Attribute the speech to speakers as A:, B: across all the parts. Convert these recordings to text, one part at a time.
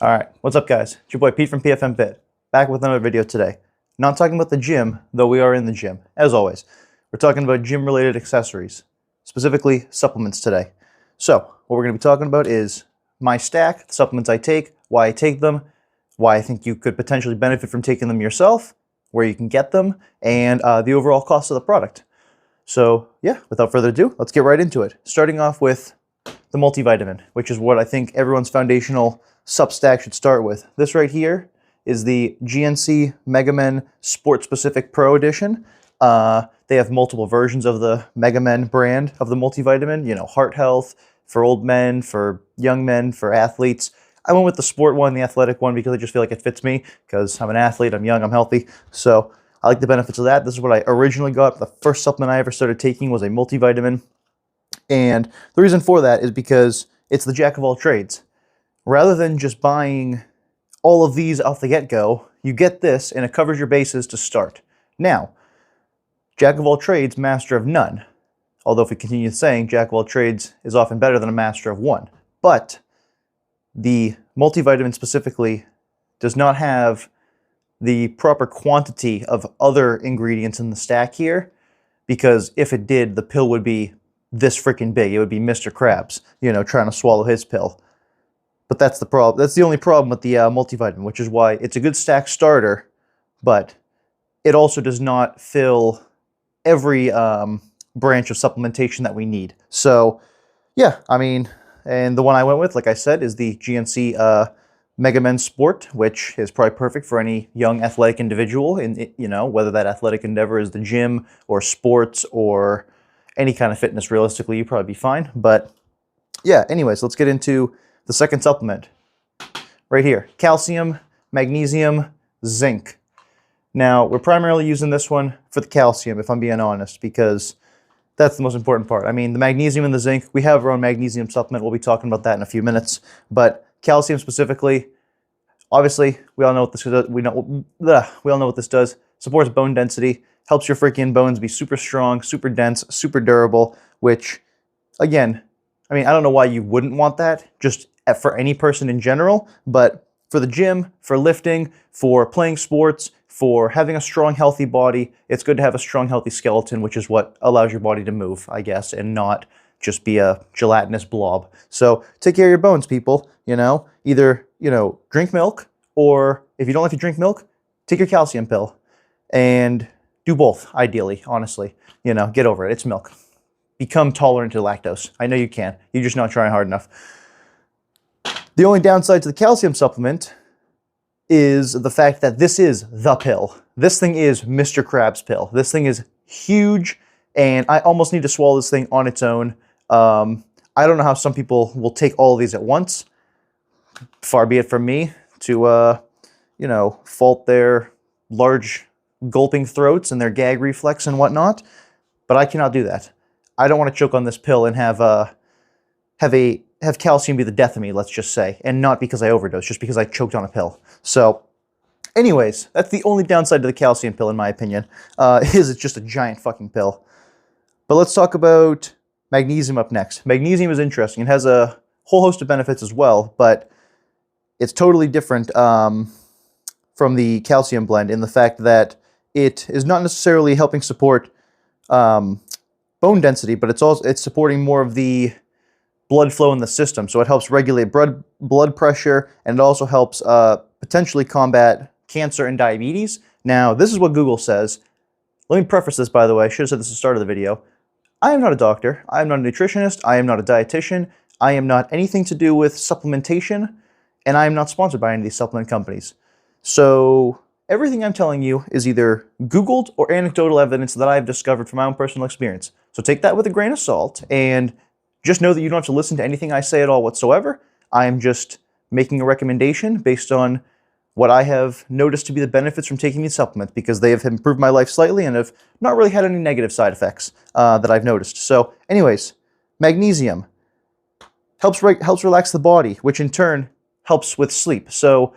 A: All right, what's up guys? It's your boy Pete from PFM Fit, back with another video today. Not talking about the gym, though we are in the gym, as always. We're talking about gym-related accessories, specifically supplements today. So, what we're going to be talking about is my stack, the supplements I take, why I take them, why I think you could potentially benefit from taking them yourself, where you can get them, and the overall cost of the product. So, yeah, without further ado, let's get right into it. Starting off with the multivitamin, which is what I think everyone's foundational Substack should start with. This right here is the GNC Megamen Sport Specific Pro Edition. They have multiple versions of the Megamen brand of the multivitamin, you know, heart health, for old men, for young men, for athletes. I went with the sport one, the athletic one, because I just feel like it fits me, because I'm an athlete, I'm young, I'm healthy. So I like the benefits of that. This is what I originally got. The first supplement I ever started taking was a multivitamin. And the reason for that is because it's the jack of all trades. Rather than just buying all of these off the get-go, you get this and it covers your bases to start. Now, jack of all trades, master of none. Although if we continue saying jack of all trades is often better than a master of one. But the multivitamin specifically does not have the proper quantity of other ingredients in the stack here, because if it did, the pill would be this freaking big. It would be Mr. Krabs, you know, trying to swallow his pill. But that's the problem. That's the only problem with the multivitamin, which is why it's a good stack starter, but it also does not fill every branch of supplementation that we need. So, yeah, I mean, and the one I went with, like I said, is the GNC Megamen Sport, which is probably perfect for any young athletic individual, in, you know, whether that athletic endeavor is the gym or sports or any kind of fitness. Realistically, you'd probably be fine. But yeah, anyways, let's get into the second supplement right here. Calcium, magnesium, zinc. Now, we're primarily using this one for the calcium, if I'm being honest, because that's the most important part. I mean, the magnesium and the zinc, we have our own magnesium supplement. We'll be talking about that in a few minutes. But calcium specifically, obviously, we all know what this does. We all know what this does. Supports bone density, helps your freaking bones be super strong, super dense, super durable, which, again, I mean, I don't know why you wouldn't want that, just for any person in general, but for the gym, for lifting, for playing sports, for having a strong, healthy body, it's good to have a strong, healthy skeleton, which is what allows your body to move, I guess, and not just be a gelatinous blob. So take care of your bones, people, you know, either, you know, drink milk, or if you don't like to drink milk, take your calcium pill, and do both, ideally, honestly. You know, get over it, it's milk. Become tolerant to lactose. I know you can. You're just not trying hard enough. The only downside to the calcium supplement is the fact that this is the pill. This thing is Mr. Krabs' pill. This thing is huge, and I almost need to swallow this thing on its own. I don't know how some people will take all of these at once. Far be it from me to, you know, fault their large gulping throats and their gag reflex and whatnot, but I cannot do that. I don't want to choke on this pill and have calcium be the death of me, let's just say, and not because I overdosed, just because I choked on a pill. So, anyways, that's the only downside to the calcium pill, in my opinion, is it's just a giant fucking pill. But let's talk about magnesium up next. Magnesium is interesting. It has a whole host of benefits as well, but it's totally different from the calcium blend in the fact that it is not necessarily helping support bone density, but it's supporting more of the blood flow in the system. So it helps regulate blood pressure, and it also helps potentially combat cancer and diabetes. Now, this is what Google says. Let me preface this, by the way. I should have said this at the start of the video. I am not a doctor. I am not a nutritionist. I am not a dietitian. I am not anything to do with supplementation, and I am not sponsored by any of these supplement companies. So everything I'm telling you is either Googled or anecdotal evidence that I've discovered from my own personal experience. So take that with a grain of salt, and just know that you don't have to listen to anything I say at all whatsoever. I am just making a recommendation based on what I have noticed to be the benefits from taking these supplements, because they have improved my life slightly and have not really had any negative side effects that I've noticed. So anyways, magnesium helps relax the body, which in turn helps with sleep. So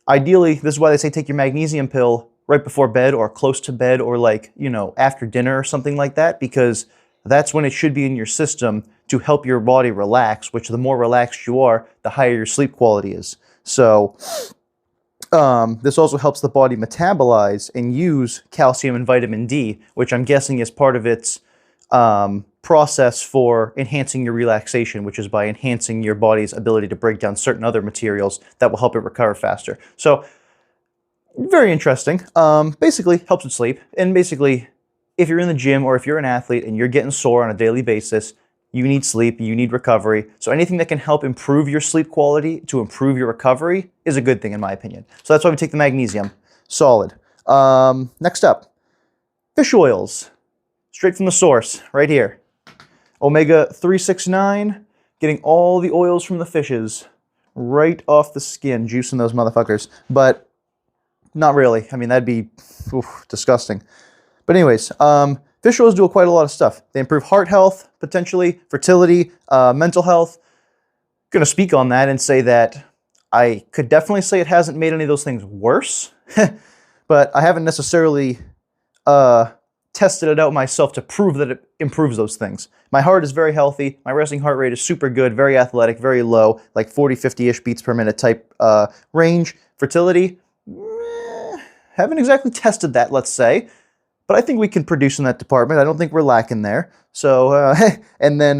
A: ideally, this is why they say take your magnesium pill right before bed or close to bed, or like, you know, after dinner or something like that, because that's when it should be in your system to help your body relax, which the more relaxed you are, the higher your sleep quality is. So this also helps the body metabolize and use calcium and vitamin D, which I'm guessing is part of its process for enhancing your relaxation, which is by enhancing your body's ability to break down certain other materials that will help it recover faster. So very interesting. Basically helps with sleep. And basically, if you're in the gym or if you're an athlete and you're getting sore on a daily basis, you need sleep, you need recovery. So anything that can help improve your sleep quality to improve your recovery is a good thing in my opinion. So that's why we take the magnesium. Solid. Next up, fish oils. Straight from the source, right here. Omega 369, getting all the oils from the fishes right off the skin, juicing those motherfuckers. But not really. I mean, that'd be disgusting. But anyways, fish oils do quite a lot of stuff. They improve heart health, potentially, fertility, mental health. I'm going to speak on that and say that I could definitely say it hasn't made any of those things worse, but I haven't necessarily tested it out myself to prove that it improves those things. My heart is very healthy. My resting heart rate is super good, very athletic, very low, like 40, 50-ish beats per minute type range. Fertility, haven't exactly tested that, let's say, but I think we can produce in that department. I don't think we're lacking there. So, and then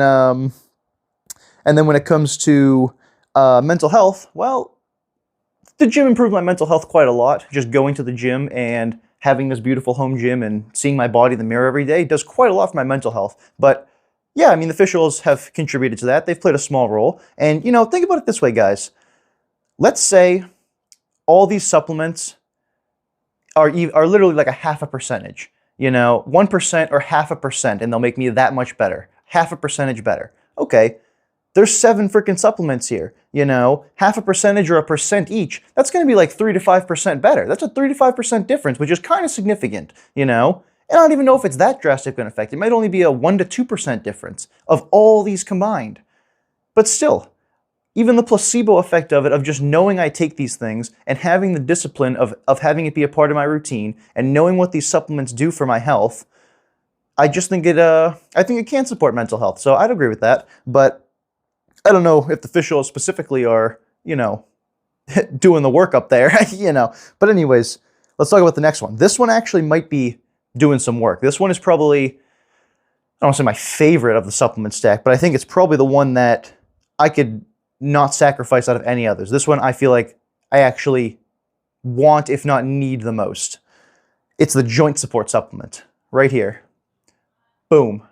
A: when it comes to mental health, well, the gym improved my mental health quite a lot. Just going to the gym and having this beautiful home gym and seeing my body in the mirror every day does quite a lot for my mental health. But yeah, I mean, the fish oils have contributed to that. They've played a small role. And, you know, think about it this way, guys. Let's say all these supplements are literally like a half a percentage. You know, 1% or half a percent, and they'll make me that much better. Half a percentage better. Okay, there's 7 freaking supplements here. You know, half a percentage or a percent each. That's going to be like 3 to 5% better. That's a 3 to 5% difference, which is kind of significant, you know? And I don't even know if it's that drastic an effect. It might only be a 1 to 2% difference of all these combined. But still, even the placebo effect of it, of just knowing I take these things and having the discipline of having it be a part of my routine and knowing what these supplements do for my health, I just think it can support mental health. So I'd agree with that. But I don't know if the fish oils specifically are, you know, doing the work up there, you know. But anyways, let's talk about the next one. This one actually might be doing some work. This one is probably, I don't want to say my favorite of the supplement stack, but I think it's probably the one that I could not sacrifice out of any others. This one I feel like I actually want, if not need, the most. It's the joint support supplement, right here. Boom.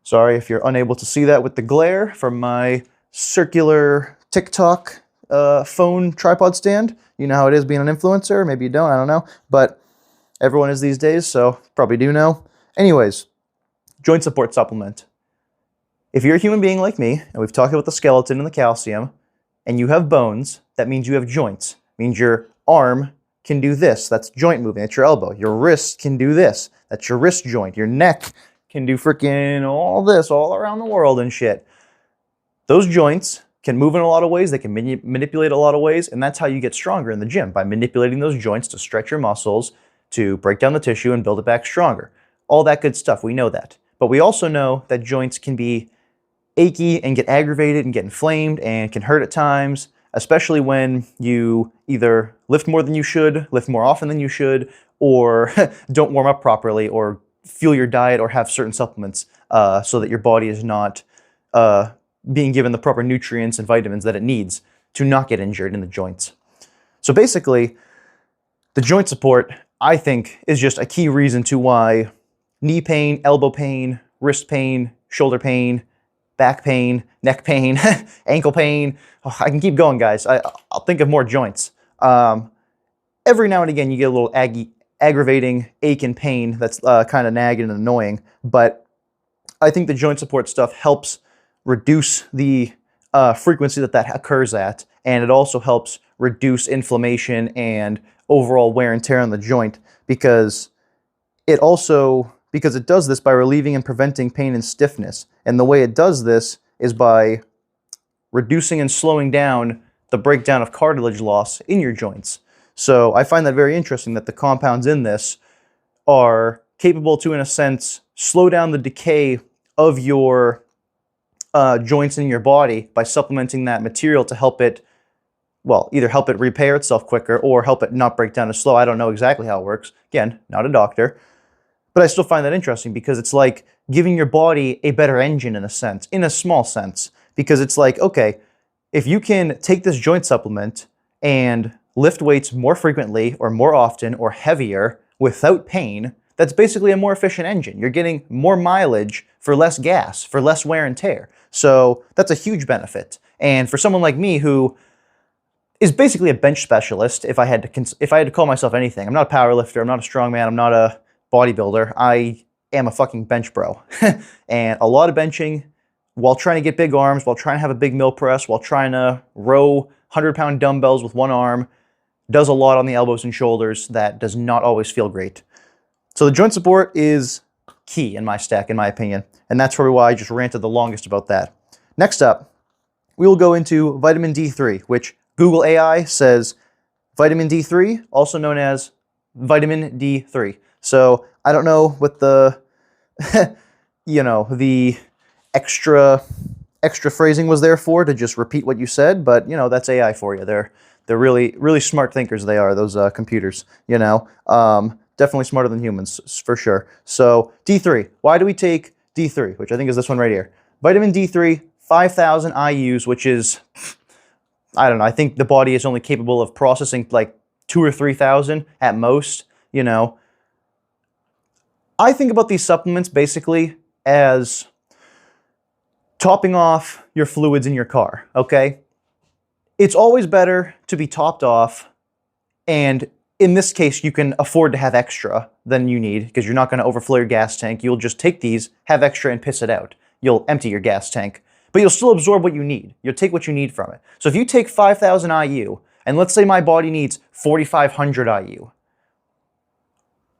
A: Sorry if you're unable to see that with the glare from my circular TikTok phone tripod stand. You know how it is being an influencer. Maybe you don't, I don't know. But everyone is these days, so probably do know. Anyways, joint support supplement. If you're a human being like me, and we've talked about the skeleton and the calcium, and you have bones, that means you have joints. It means your arm can do this. That's joint movement. That's your elbow. Your wrist can do this. That's your wrist joint. Your neck can do freaking all this all around the world and shit. Those joints can move in a lot of ways. They can manipulate a lot of ways, and that's how you get stronger in the gym, by manipulating those joints to stretch your muscles, to break down the tissue and build it back stronger. All that good stuff, we know that. But we also know that joints can be achy and get aggravated and get inflamed and can hurt at times, especially when you either lift more than you should, lift more often than you should, or don't warm up properly, or fuel your diet or have certain supplements so that your body is not being given the proper nutrients and vitamins that it needs to not get injured in the joints. So basically, the joint support, I think, is just a key reason to why knee pain, elbow pain, wrist pain, shoulder pain, back pain, neck pain, ankle pain. Oh, I can keep going, guys. I'll think of more joints. Every now and again, you get a little aggravating ache and pain that's kind of nagging and annoying, but I think the joint support stuff helps reduce the frequency that occurs at, and it also helps reduce inflammation and overall wear and tear on the joint, because it does this by relieving and preventing pain and stiffness. And the way it does this is by reducing and slowing down the breakdown of cartilage loss in your joints. So I find that very interesting that the compounds in this are capable to, in a sense, slow down the decay of your joints in your body by supplementing that material to help it well, either help it repair itself quicker or help it not break down as slow. I don't know exactly how it works. Again, not a doctor. But I still find that interesting because it's like giving your body a better engine in a sense, in a small sense. Because it's like, okay, if you can take this joint supplement and lift weights more frequently or more often or heavier without pain, that's basically a more efficient engine. You're getting more mileage for less gas, for less wear and tear. So that's a huge benefit. And for someone like me who is basically a bench specialist, if I had to call myself anything, I'm not a power lifter, I'm not a strongman, I'm not a bodybuilder, I am a fucking bench bro. And a lot of benching while trying to get big arms, while trying to have a big mill press, while trying to row 100-pound dumbbells with one arm, does a lot on the elbows and shoulders that does not always feel great. So the joint support is key in my stack, in my opinion, and that's probably why I just ranted the longest about that. Next up, we will go into vitamin D3, which Google AI says vitamin D3, also known as vitamin D3. So I don't know what the, the extra phrasing was there for, to just repeat what you said, but that's AI for you. They're really, really smart thinkers. They are, those computers. Definitely smarter than humans, for sure. So D3, why do we take D3, which I think is this one right here? Vitamin D3, 5,000 IUs, which is, I don't know, I think the body is only capable of processing like 2,000 or 3,000 at most, I think about these supplements basically as topping off your fluids in your car, okay? It's always better to be topped off, and in this case, you can afford to have extra than you need because you're not going to overflow your gas tank. You'll just take these, have extra, and piss it out. You'll empty your gas tank, but you'll still absorb what you need. You'll take what you need from it. So if you take 5,000 IU, and let's say my body needs 4,500 IU,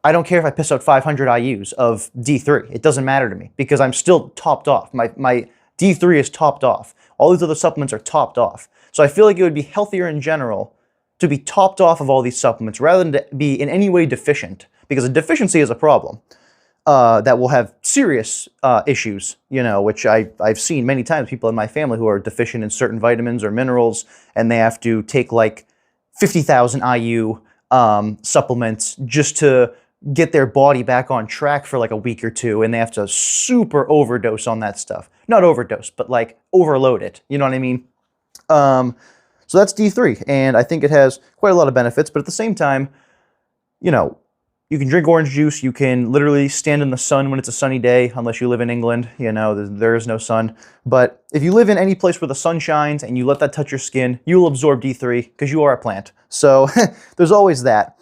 A: I don't care if I piss out 500 IUs of D3. It doesn't matter to me because I'm still topped off. My D3 is topped off. All these other supplements are topped off. So I feel like it would be healthier in general to be topped off of all these supplements rather than to be in any way deficient, because a deficiency is a problem that will have serious issues, which I've seen many times, people in my family who are deficient in certain vitamins or minerals, and they have to take like 50,000 IU supplements just to get their body back on track for like a week or two, and they have to super overdose on that stuff. Not overdose, but like overload it, you know what I mean? So that's D3, and I think it has quite a lot of benefits, but at the same time, you can drink orange juice, you can literally stand in the sun when it's a sunny day, unless you live in England, there is no sun. But if you live in any place where the sun shines and you let that touch your skin, you will absorb D3 because you are a plant. So there's always that.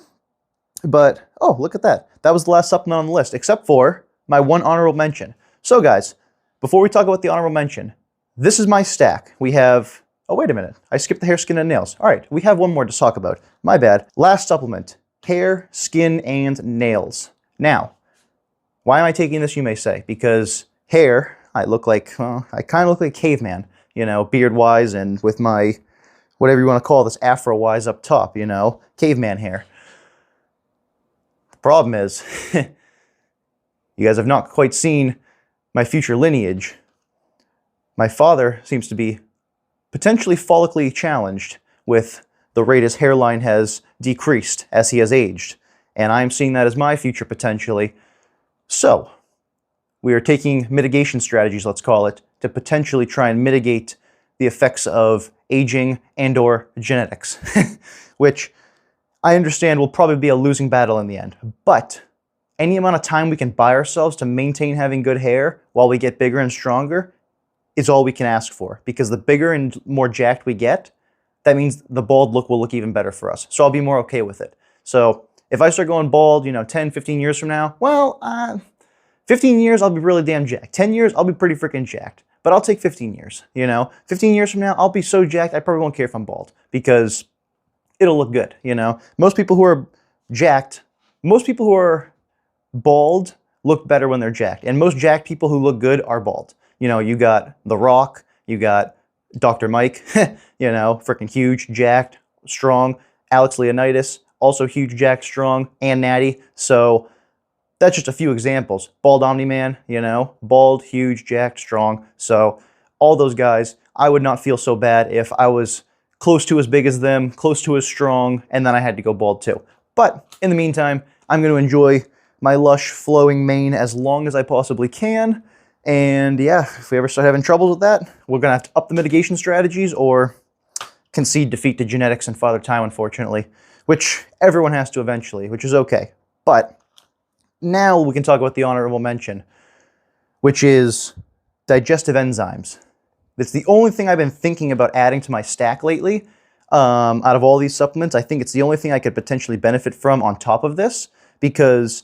A: But, oh, look at that. That was the last supplement on the list, except for my one honorable mention. So guys, before we talk about the honorable mention, this is my stack. We have... Oh, wait a minute. I skipped the hair, skin, and nails. All right, we have one more to talk about. My bad. Last supplement, hair, skin, and nails. Now, why am I taking this, you may say? Because hair, I kind of look like a caveman, beard-wise and with my, whatever you want to call this, afro-wise up top, caveman hair. The problem is, you guys have not quite seen my future lineage. My father seems to be potentially follically challenged with the rate his hairline has decreased as he has aged. And I'm seeing that as my future potentially. So, we are taking mitigation strategies, let's call it, to potentially try and mitigate the effects of aging and/or genetics, which I understand will probably be a losing battle in the end. But any amount of time we can buy ourselves to maintain having good hair while we get bigger and stronger is all we can ask for, because the bigger and more jacked we get, that means the bald look will look even better for us. So I'll be more okay with it. So if I start going bald, 10, 15 years from now, well, 15 years, I'll be really damn jacked. 10 years, I'll be pretty freaking jacked. But I'll take 15 years, 15 years from now, I'll be so jacked, I probably won't care if I'm bald, because it'll look good, Most people who are jacked, most people who are bald look better when they're jacked. And most jacked people who look good are bald. You got The Rock, you got Dr. Mike, freaking huge, jacked, strong. Alex Leonidas, also huge, jacked, strong, and natty. So that's just a few examples. Bald Omni-Man, bald, huge, jacked, strong. So all those guys, I would not feel so bad if I was close to as big as them, close to as strong, and then I had to go bald too. But in the meantime, I'm going to enjoy my lush flowing mane as long as I possibly can. And yeah, if we ever start having troubles with that, we're going to have to up the mitigation strategies or concede defeat to genetics and Father Time, unfortunately, which everyone has to eventually, which is okay. But now we can talk about the honorable mention, which is digestive enzymes. It's the only thing I've been thinking about adding to my stack lately. Out of all these supplements, I think it's the only thing I could potentially benefit from on top of this, because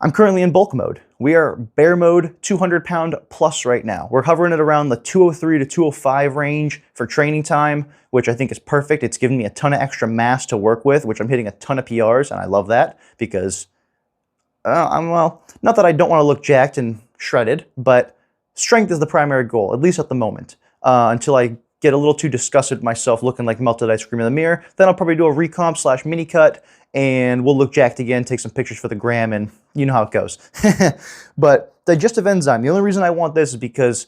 A: I'm currently in bulk mode. We are bear mode 200 pound plus right now. We're hovering at around the 203 to 205 range for training time, which I think is perfect. It's given me a ton of extra mass to work with, which I'm hitting a ton of PRs, and I love that because well, not that I don't want to look jacked and shredded, but strength is the primary goal, at least at the moment, until I get a little too disgusted with myself looking like melted ice cream in the mirror. Then I'll probably do a recomp / mini cut, and we'll look jacked again, take some pictures for the gram, and you know how it goes. But digestive enzyme, the only reason I want this is because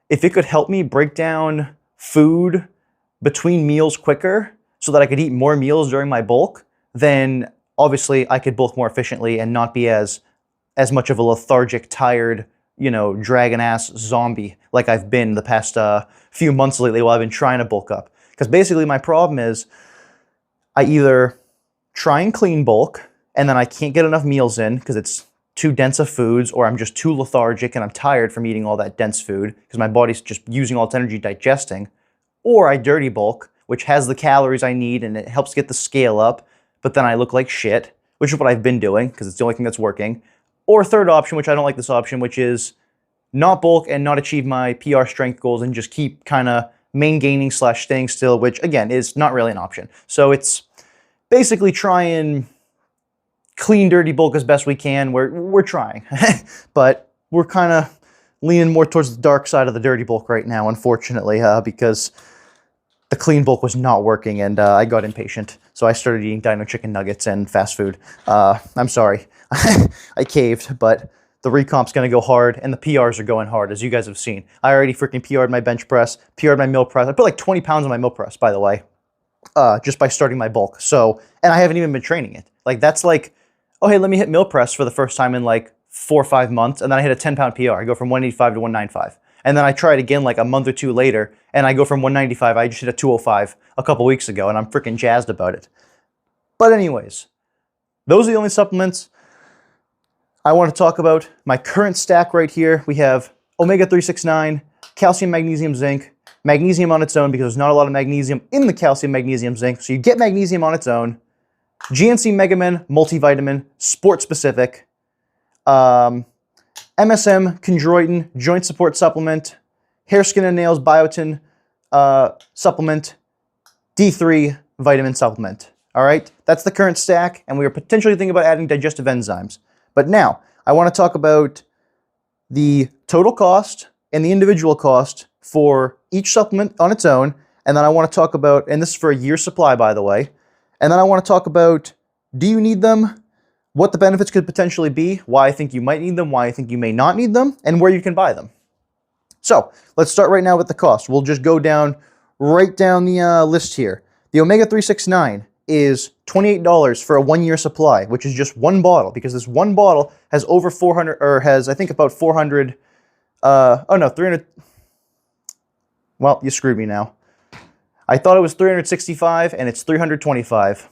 A: if it could help me break down food between meals quicker so that I could eat more meals during my bulk, then obviously I could bulk more efficiently and not be as much of a lethargic, tired, you know, dragon-ass zombie like I've been the past few months lately while I've been trying to bulk up. Because basically my problem is I either try and clean bulk and then I can't get enough meals in because it's too dense of foods, or I'm just too lethargic and I'm tired from eating all that dense food because my body's just using all its energy digesting, or I dirty bulk, which has the calories I need and it helps get the scale up, but then I look like shit, which is what I've been doing because it's the only thing that's working. Or third option, which I don't like this option, which is not bulk and not achieve my PR strength goals and just keep kind of main gaining / staying still, which again is not really an option. So it's basically try and clean dirty bulk as best we can. We're trying, but we're kind of leaning more towards the dark side of the dirty bulk right now, unfortunately, because the clean bulk was not working and I got impatient. So I started eating Dino chicken nuggets and fast food. I'm sorry. I caved, but the recomp's going to go hard and the PRs are going hard, as you guys have seen. I already freaking PR'd my bench press, PR'd my mill press. I put like 20 pounds on my mill press, by the way, just by starting my bulk. So, and I haven't even been training it. Like that's like, oh, hey, let me hit mill press for the first time in like 4 or 5 months. And then I hit a 10-pound PR. I go from 185 to 195. And then I try it again like a month or two later, and I go from 195, I just hit a 205 a couple weeks ago, and I'm freaking jazzed about it. But anyways, those are the only supplements I want to talk about. My current stack right here, we have omega-369, calcium, magnesium, zinc, magnesium on its own because there's not a lot of magnesium in the calcium, magnesium, zinc, so you get magnesium on its own, GNC Megamin multivitamin, sport specific, MSM chondroitin joint support supplement, hair, skin, and nails biotin supplement, D3 vitamin supplement. All right, that's the current stack, and we are potentially thinking about adding digestive enzymes. But now, I want to talk about the total cost and the individual cost for each supplement on its own, and then I want to talk about, and this is for a year's supply, by the way, and then I want to talk about, do you need them, what the benefits could potentially be, why I think you might need them, why I think you may not need them, and where you can buy them. So, let's start right now with the cost. We'll just go right down the list here. The omega-369 is $28 for a 1-year supply, which is just one bottle, because this one bottle has over 400, or has, I think, about 400, 300, well, you screwed me now. I thought it was 365, and it's 325.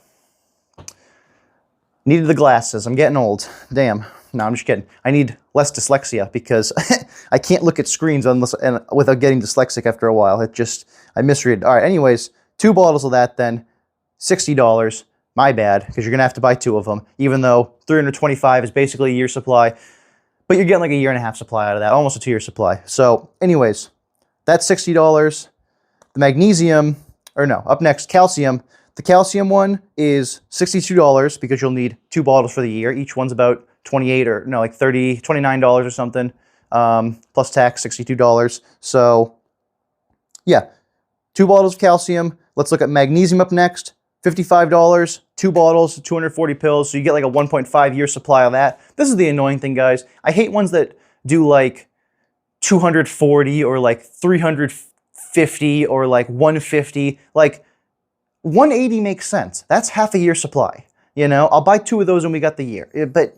A: Needed the glasses. I'm getting old. Damn. No, I'm just kidding. I need less dyslexia because I can't look at screens without getting dyslexic after a while. I misread. All right, anyways, 2 bottles of that then, $60. My bad, because you're going to have to buy 2 of them, even though 325 is basically a year's supply, but you're getting like a 1.5-year supply out of that, almost a 2-year supply. So anyways, that's $60. The magnesium, or no, up next, calcium. The calcium one is $62 because you'll need 2 bottles for the year. Each one's about $28 or no, like $30, $29 or something, plus tax, $62. So yeah, 2 bottles of calcium. Let's look at magnesium up next. $55, 2 bottles, 240 pills, so you get like a 1.5-year supply of that. This is the annoying thing, guys. I hate ones that do like 240 or like 350 or like 150. Like, 180 makes sense. That's half a year's supply. You know, I'll buy 2 of those and we got the year. But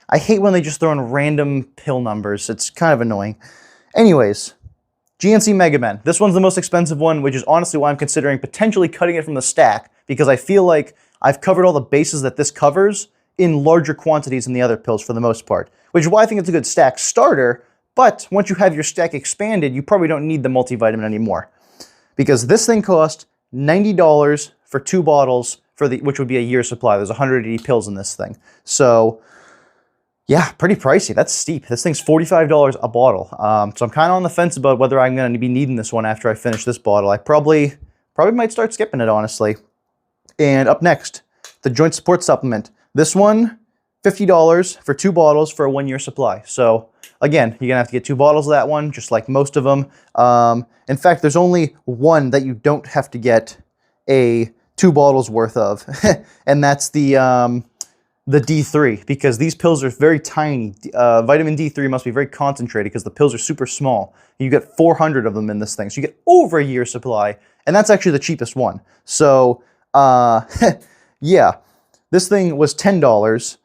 A: I hate when they just throw in random pill numbers. It's kind of annoying. Anyways, GNC Mega Men. This one's the most expensive one, which is honestly why I'm considering potentially cutting it from the stack, because I feel like I've covered all the bases that this covers in larger quantities than the other pills for the most part, which is why I think it's a good stack starter. But once you have your stack expanded, you probably don't need the multivitamin anymore, because this thing cost $90 for 2 bottles, which would be a year's supply. There's 180 pills in this thing. So yeah, pretty pricey. That's steep. This thing's $45 a bottle. So I'm kind of on the fence about whether I'm going to be needing this one after I finish this bottle. I probably might start skipping it, honestly. And up next, the Joint Support Supplement. This one, $50 for 2 bottles for a 1-year supply. So again, you're going to have to get 2 bottles of that one, just like most of them. In fact, there's only one that you don't have to get a 2 bottles worth of, and that's the D3, because these pills are very tiny. Vitamin D3 must be very concentrated because the pills are super small. You get 400 of them in this thing, so you get over a year's supply, and that's actually the cheapest one. So, yeah, this thing was $10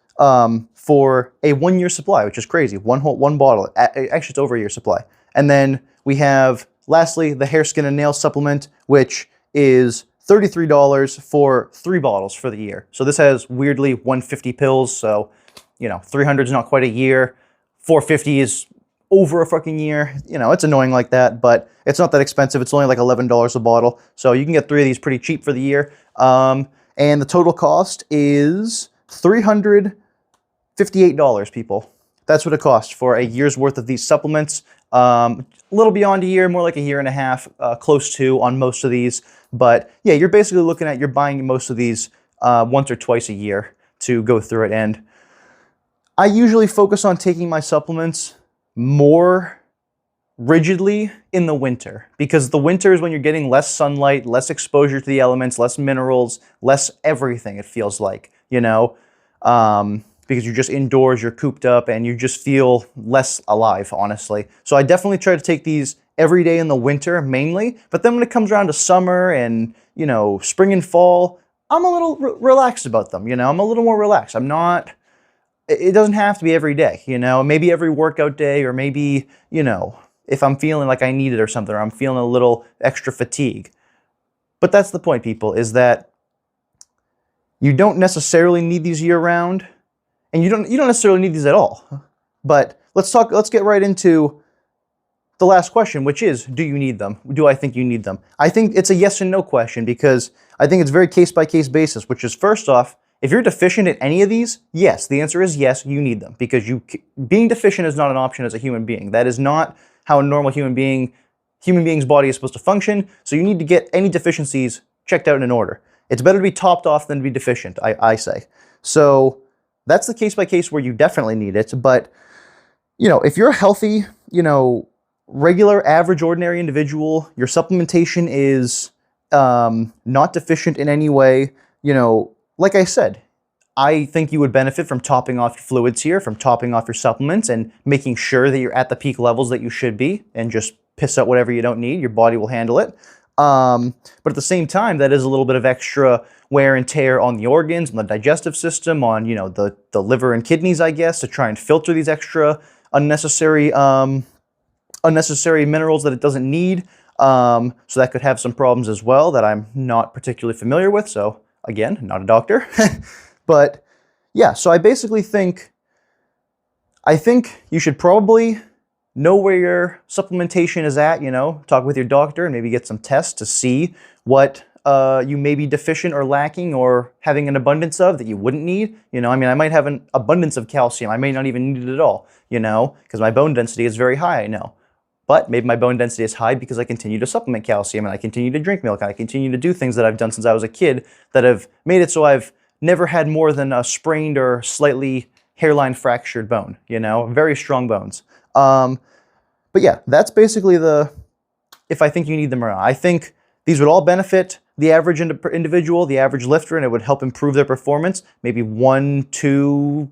A: for a 1-year supply, which is crazy. One bottle. Actually, it's over a year supply. And then we have, lastly, the Hair, Skin, and Nail Supplement, which is $33 for 3 bottles for the year. So this has weirdly 150 pills. So, you know, 300 is not quite a year. 450 is over a fucking year. You know, it's annoying like that, but it's not that expensive. It's only like $11 a bottle. So you can get 3 of these pretty cheap for the year. And the total cost is $358, people. That's what it costs for a year's worth of these supplements. A little beyond a year, more like a year and a half, close to on most of these. But yeah, you're basically looking at, you're buying most of these once or twice a year to go through it. And I usually focus on taking my supplements more rigidly in the winter, because the winter is when you're getting less sunlight, less exposure to the elements, less minerals, less everything, it feels like, you know, because you're just indoors, you're cooped up, and you just feel less alive, honestly. So I definitely try to take these every day in the winter mainly, but then when it comes around to summer and, you know, spring and fall, I'm a little relaxed about them, you know, I'm a little more relaxed. I'm not, it doesn't have to be every day, you know, maybe every workout day, or maybe, you know, if I'm feeling like I need it or something, or I'm feeling a little extra fatigue. But that's the point, people, is that you don't necessarily need these year round, and you don't necessarily need these at all. But let's get right into the last question, which is, do you need them? Do I think you need them? I think it's a yes and no question, because I think it's very case-by-case basis, which is, first off, if you're deficient in any of these, yes, the answer is yes, you need them, because being deficient is not an option as a human being. That is not how a normal human being's body is supposed to function, so you need to get any deficiencies checked out in order. It's better to be topped off than to be deficient, I say. So that's the case-by-case where you definitely need it, but, you know, if you're a healthy, you know, regular, average, ordinary individual, your supplementation is not deficient in any way, you know, like I said, I think you would benefit from topping off your fluids here, from topping off your supplements and making sure that you're at the peak levels that you should be, and just piss out whatever you don't need. Your body will handle it. But at the same time, that is a little bit of extra wear and tear on the organs, on the digestive system, on, you know, the liver and kidneys, I guess, to try and filter these extra unnecessary minerals that it doesn't need. So that could have some problems as well that I'm not particularly familiar with. So again, not a doctor. But yeah, so I basically think you should probably know where your supplementation is at, you know, talk with your doctor and maybe get some tests to see what you may be deficient or lacking or having an abundance of that you wouldn't need. You know, I mean, I might have an abundance of calcium. I may not even need it at all, you know, because my bone density is very high, I know. But maybe my bone density is high because I continue to supplement calcium and I continue to drink milk and I continue to do things that I've done since I was a kid that have made it so I've never had more than a sprained or slightly hairline fractured bone, you know, very strong bones. But yeah, that's basically if I think you need them or not. I think these would all benefit the average individual, the average lifter, and it would help improve their performance, maybe 1, 2,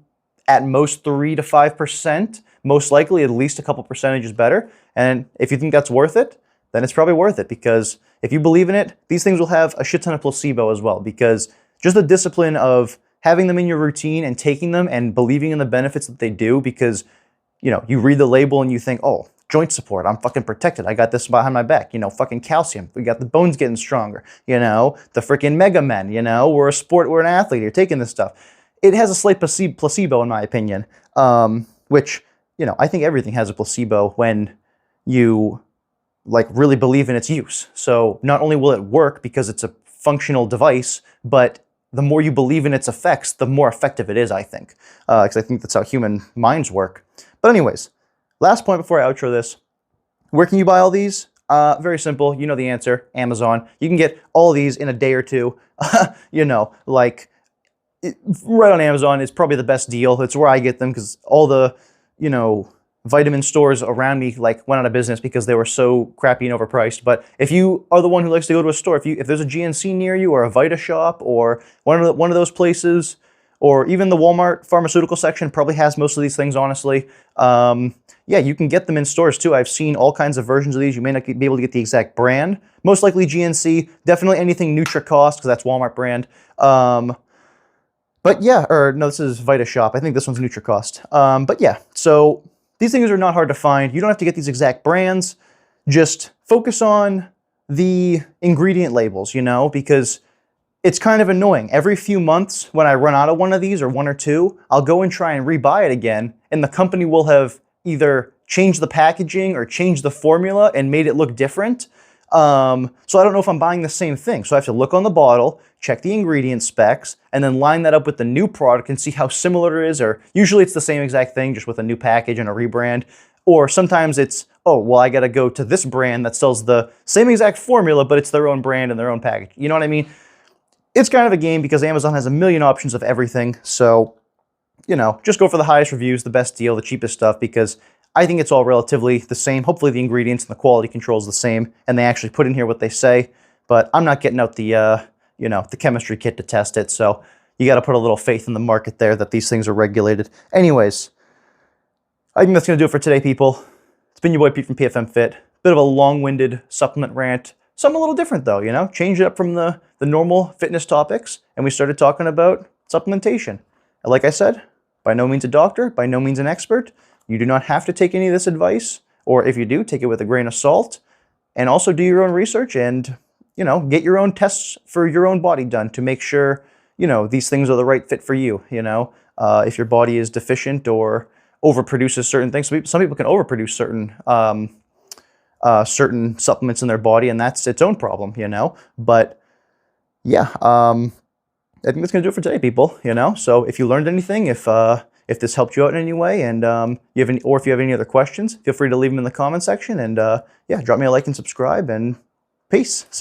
A: at most 3 to 5%, most likely at least a couple percentages better. And if you think that's worth it, then it's probably worth it, because if you believe in it, these things will have a shit ton of placebo as well, because just the discipline of having them in your routine and taking them and believing in the benefits that they do, because, you read the label and you think, oh, joint support, I'm fucking protected. I got this behind my back. Fucking calcium. We got the bones getting stronger. The freaking Mega Men. We're a sport, we're an athlete. You're taking this stuff. It has a slight placebo, in my opinion, which, I think everything has a placebo when you really believe in its use. So not only will it work because it's a functional device, but the more you believe in its effects, the more effective it is, I think. Because I think that's how human minds work. But anyways, last point before I outro this. Where can you buy all these? Very simple. You know the answer. Amazon. You can get all these in a day or two. Right on Amazon is probably the best deal. It's where I get them, because all the, vitamin stores around me went out of business because they were so crappy and overpriced. But if you are the one who likes to go to a store, if there's a GNC near you, or a Vita Shop, or one of those places, or even the Walmart pharmaceutical section probably has most of these things, honestly. Yeah, you can get them in stores too. I've seen all kinds of versions of these. You may not be able to get the exact brand. Most likely GNC. Definitely anything NutriCost, because that's Walmart brand. But yeah, or no, this is Vita Shop. I think this one's NutriCost. But yeah, so these things are not hard to find. You don't have to get these exact brands. Just focus on the ingredient labels, because it's kind of annoying. Every few months when I run out of one of these, or one or two, I'll go and try and rebuy it again, and the company will have either changed the packaging or changed the formula and made it look different. So I don't know if I'm buying the same thing. So I have to look on the bottle, check the ingredient specs, and then line that up with the new product and see how similar it is. Or usually it's the same exact thing, just with a new package and a rebrand. Or sometimes it's, oh, well, I got to go to this brand that sells the same exact formula, but it's their own brand and their own package. You know what I mean? It's kind of a game, because Amazon has a million options of everything. So, just go for the highest reviews, the best deal, the cheapest stuff, because I think it's all relatively the same. Hopefully the ingredients and the quality control is the same, and they actually put in here what they say. But I'm not getting out the, the chemistry kit to test it. So you got to put a little faith in the market there that these things are regulated. Anyways, I think that's going to do it for today, people. It's been your boy Pete from PFM Fit. Bit of a long-winded supplement rant. Something a little different though, change it up from the normal fitness topics, and we started talking about supplementation. And like I said, by no means a doctor, by no means an expert. You do not have to take any of this advice, or if you do, take it with a grain of salt, and also do your own research and, get your own tests for your own body done to make sure, these things are the right fit for you, if your body is deficient or overproduces certain things. Some people can overproduce certain supplements in their body, and that's its own problem, But yeah, I think that's gonna do it for today, people. So if you learned anything, if this helped you out in any way, and if you have any other questions, feel free to leave them in the comment section. And yeah, drop me a like and subscribe, and peace. See ya.